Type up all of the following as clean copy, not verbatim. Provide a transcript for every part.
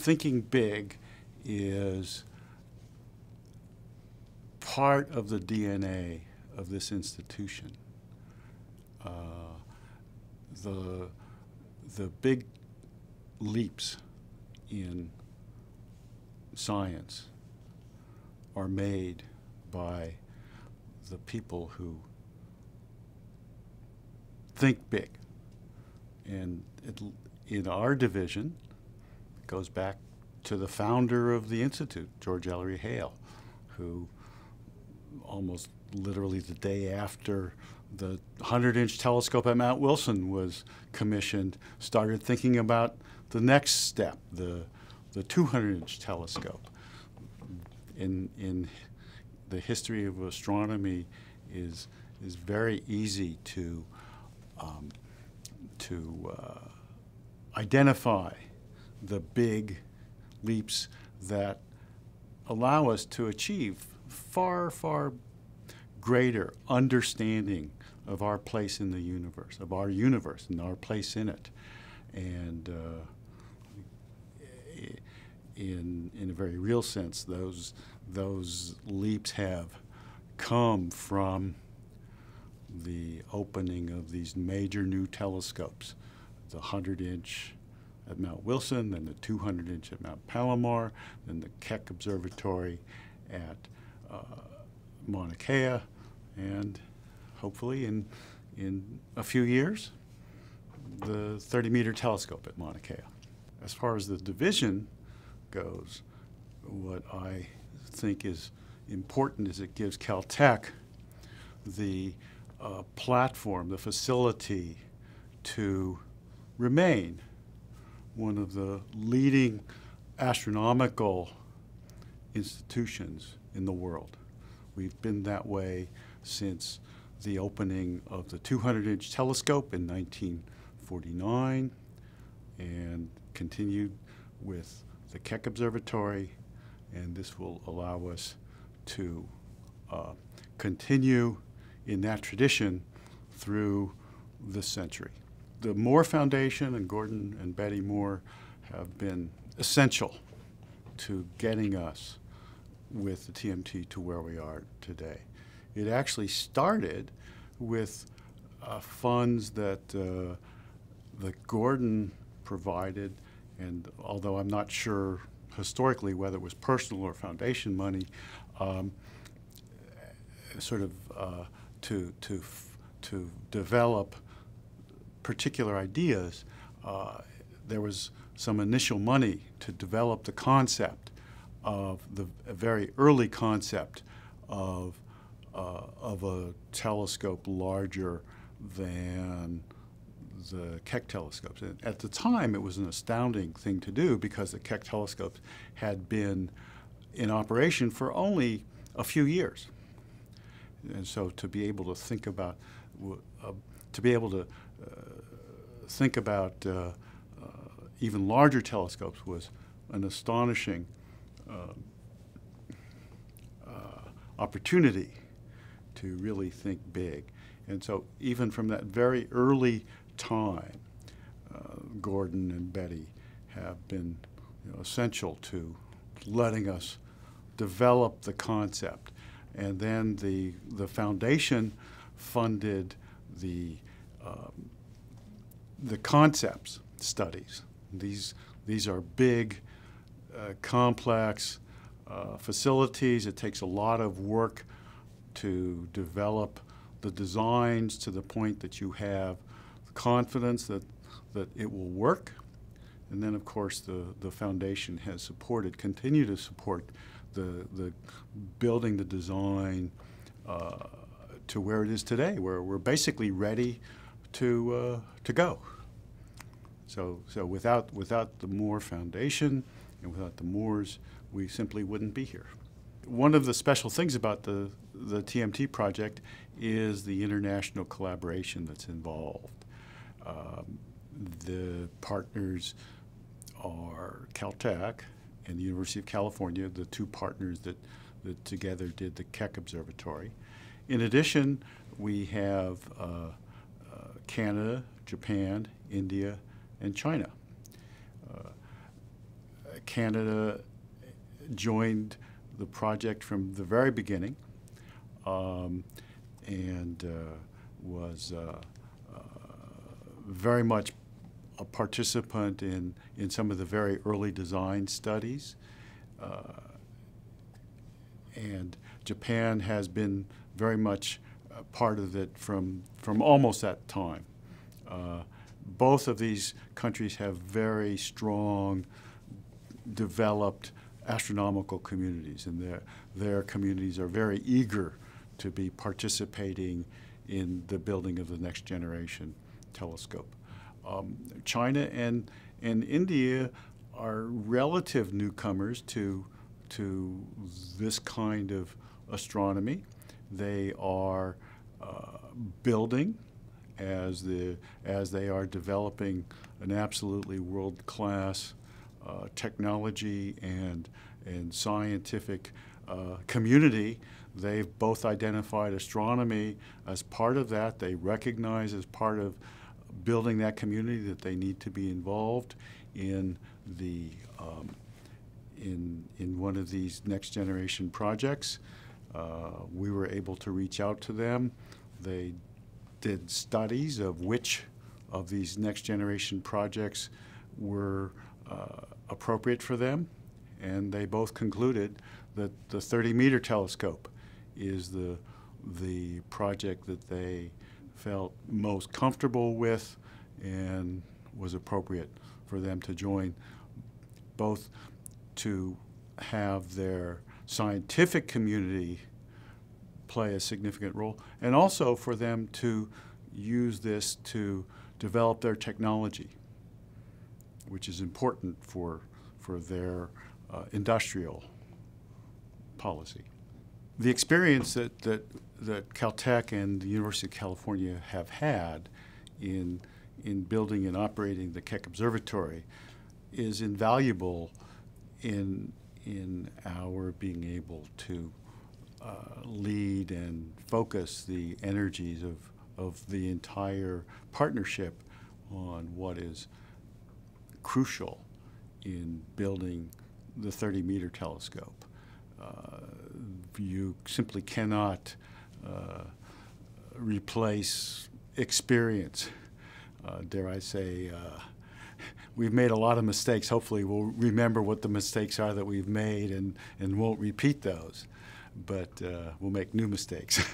thinking big is part of the DNA of this institution. The big leaps in science are made by the people who think big. And in our division, it goes back to the founder of the Institute, George Ellery Hale, who almost literally the day after the 100-inch telescope at Mount Wilson was commissioned, started thinking about the next step, the 200-inch telescope. In the history of astronomy is very easy to identify the big leaps that allow us to achieve far, far greater understanding of our place in the universe, of our universe and our place in it. And in a very real sense, those leaps have come from the opening of these major new telescopes, the 100-inch at Mount Wilson, then the 200-inch at Mount Palomar, then the Keck Observatory at Mauna Kea, and hopefully in a few years, the 30-meter telescope at Mauna Kea. As far as the division goes, what I think is important is it gives Caltech the platform, the facility to remain one of the leading astronomical institutions in the world. We've been that way since the opening of the 200-inch telescope in 1949 and continued with the Keck Observatory, and this will allow us to continue in that tradition through this century. The Moore Foundation and Gordon and Betty Moore have been essential to getting us with the TMT to where we are today. It actually started with funds that Gordon provided, and although I'm not sure historically whether it was personal or foundation money, sort of to develop particular ideas, there was some initial money to develop the concept of a very early concept of a telescope larger than the Keck telescopes. And at the time, it was an astounding thing to do because the Keck telescopes had been in operation for only a few years. And so to be able to think about even larger telescopes was an astonishing opportunity to really think big. And so even from that very early time, Gordon and Betty have been essential to letting us develop the concept. And then the foundation funded the concepts studies. These are big, complex facilities. It takes a lot of work to develop the designs to the point that you have confidence that it will work. And then, of course, the foundation has continued to support the building the design to where it is today, where we're basically ready to go. So without the Moore Foundation and without the Moores, we simply wouldn't be here. One of the special things about the TMT project is the international collaboration that's involved. The partners are Caltech and the University of California, the two partners that together did the Keck Observatory. In addition, we have Canada, Japan, India, and China. Canada joined the project from the very beginning, and was very much a participant in some of the very early design studies. And Japan has been very much a part of it from almost that time. Both of these countries have very strong, developed astronomical communities, and their communities are very eager to be participating in the building of the next generation telescope. China and India are relative newcomers to this kind of astronomy. They are building as they are developing an absolutely world-class technology and scientific community. They've both identified astronomy as part of that. They recognize as part of building that community that they need to be involved in the in one of these next generation projects. We were able to reach out to them. They did studies of which of these next generation projects were appropriate for them, and they both concluded that the 30-meter telescope is the project that they felt most comfortable with and was appropriate for them to join, both to have their scientific community play a significant role, and also for them to use this to develop their technology, which is important for their industrial policy. The experience that Caltech and the University of California have had in building and operating the Keck Observatory is invaluable in our being able to lead and focus the energies of the entire partnership on what is crucial in building the 30-meter telescope. You simply cannot replace experience. Dare I say, we've made a lot of mistakes. Hopefully we'll remember what the mistakes are that we've made and won't repeat those, but we'll make new mistakes.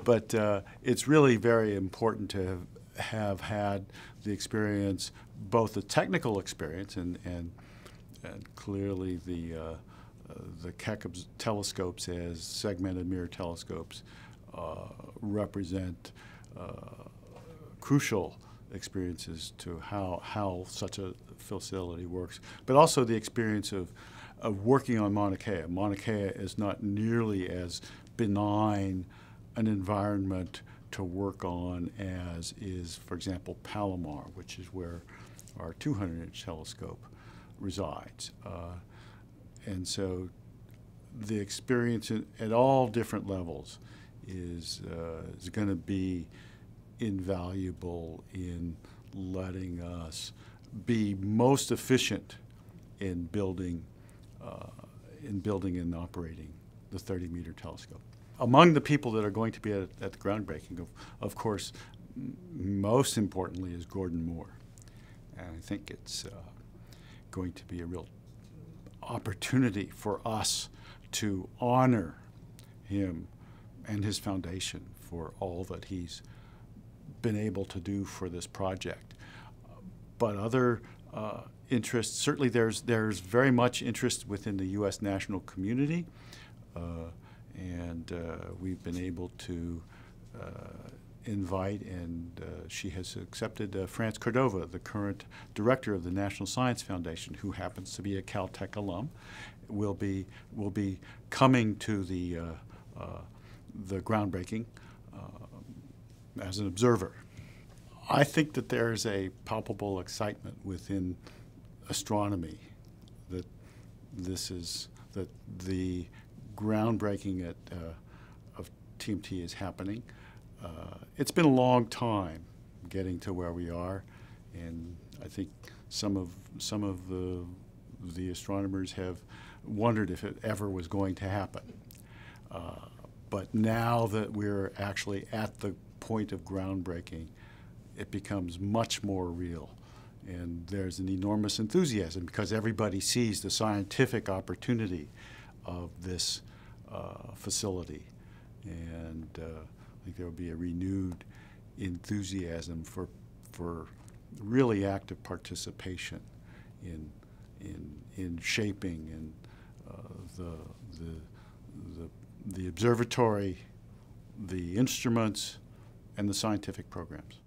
But it's really very important to have had the experience, both the technical experience and clearly the Keck telescopes as segmented mirror telescopes represent crucial experiences to how such a facility works, but also the experience of working on Mauna Kea. Mauna Kea is not nearly as benign an environment to work on as is, for example, Palomar, which is where our 200-inch telescope resides. And so the experience at all different levels is going to be invaluable in letting us be most efficient in building and operating the 30-meter telescope. Among the people that are going to be at the groundbreaking, of course, most importantly is Gordon Moore. And I think it's going to be a real opportunity for us to honor him and his foundation for all that he's been able to do for this project. But other interests, certainly there's very much interest within the U.S. national community, and we've been able to invite, and she has accepted France Cordova, the current director of the National Science Foundation, who happens to be a Caltech alum, will be coming to the groundbreaking as an observer. I think that there's a palpable excitement within astronomy that the groundbreaking of TMT is happening. It's been a long time getting to where we are, and I think some of the astronomers have wondered if it ever was going to happen. But now that we're actually at the point of groundbreaking, it becomes much more real. And there's an enormous enthusiasm because everybody sees the scientific opportunity of this facility. And I think there will be a renewed enthusiasm for really active participation in shaping and the observatory, the instruments, and the scientific programs.